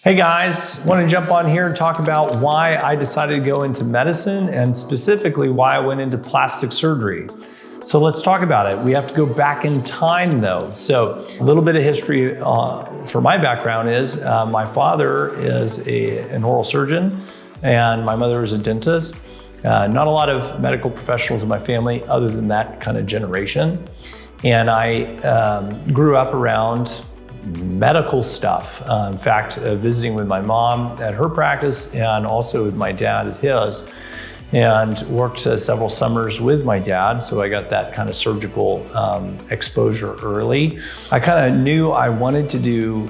Hey guys, want to jump on here and talk about why I decided to go into medicine and specifically why I went into plastic surgery. So let's talk about it. We have to go back in time though. So a little bit of history for my background is my father is an oral surgeon and my mother is a dentist. Not a lot of medical professionals in my family other than that kind of generation. And I grew up around medical stuff. In fact, visiting with my mom at her practice and also with my dad at his, and worked several summers with my dad. So I got that kind of surgical exposure early. I kind of knew I wanted to do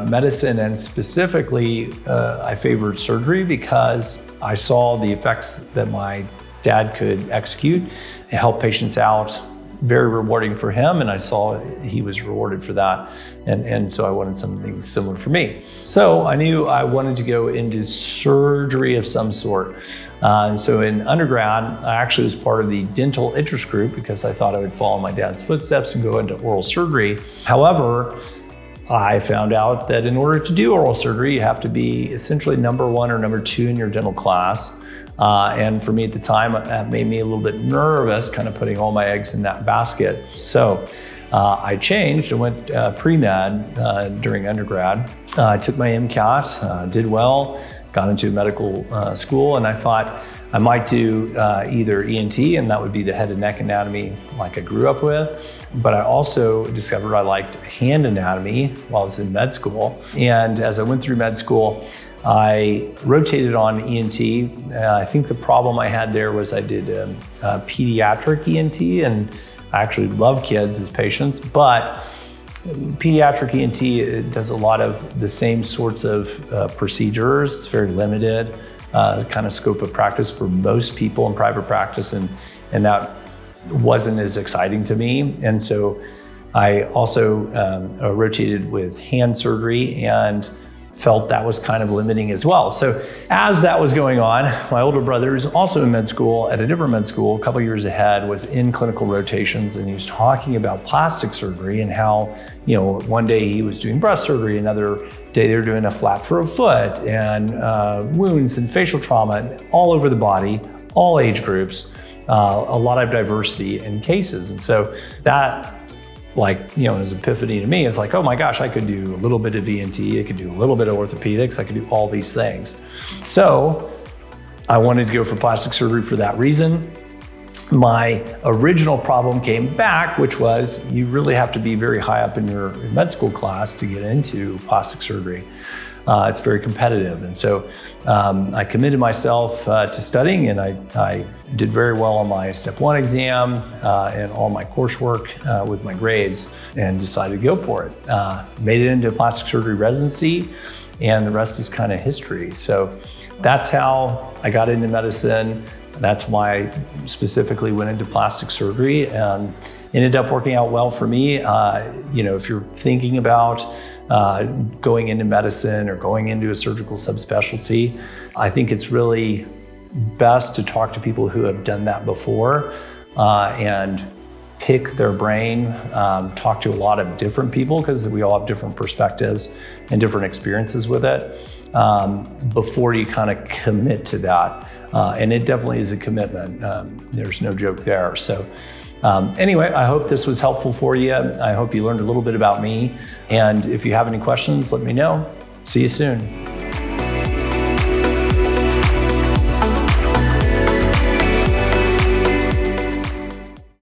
medicine, and specifically I favored surgery because I saw the effects that my dad could execute and help patients out. Very rewarding for him, and I saw he was rewarded for that, and so I wanted something similar for me. So I knew I wanted to go into surgery of some sort. And so in undergrad, I actually was part of the dental interest group because I thought I would follow my dad's footsteps and go into oral surgery. However, I found out that in order to do oral surgery, you have to be essentially number 1 or number 2 in your dental class. And for me at the time, that made me a little bit nervous, kind of putting all my eggs in that basket. So I changed and went pre-med during undergrad. I took my MCAT, did well, got into medical school, and I thought I might do either ENT, and that would be the head and neck anatomy like I grew up with. But I also discovered I liked hand anatomy while I was in med school. And as I went through med school, I rotated on ENT. I think the problem I had there was I did pediatric ENT, and I actually love kids as patients, but pediatric ENT does a lot of the same sorts of procedures. It's very limited kind of scope of practice for most people in private practice, and that wasn't as exciting to me. And so I also rotated with hand surgery and felt that was kind of limiting as well. So as that was going on, my older brother, who's also in med school at a different med school, a couple years ahead, was in clinical rotations, and he was talking about plastic surgery and how, one day he was doing breast surgery, another day they were doing a flap for a foot, and wounds and facial trauma all over the body, all age groups, a lot of diversity in cases. And so that, his epiphany to me is like, oh my gosh, I could do a little bit of ENT, I could do a little bit of orthopedics, I could do all these things. So I wanted to go for plastic surgery for that reason. My original problem came back, which was you really have to be very high up in your med school class to get into plastic surgery. It's very competitive. And so I committed myself to studying, and I did very well on my step 1 exam and all my coursework with my grades, and decided to go for it. Made it into plastic surgery residency, and the rest is kind of history. So that's how I got into medicine. That's why I specifically went into plastic surgery, and ended up working out well for me. If you're thinking about going into medicine or going into a surgical subspecialty, I think it's really best to talk to people who have done that before and pick their brain, talk to a lot of different people because we all have different perspectives and different experiences with it before you kind of commit to that. And it definitely is a commitment. There's no joke there. So anyway, I hope this was helpful for you. I hope you learned a little bit about me. And if you have any questions, let me know. See you soon.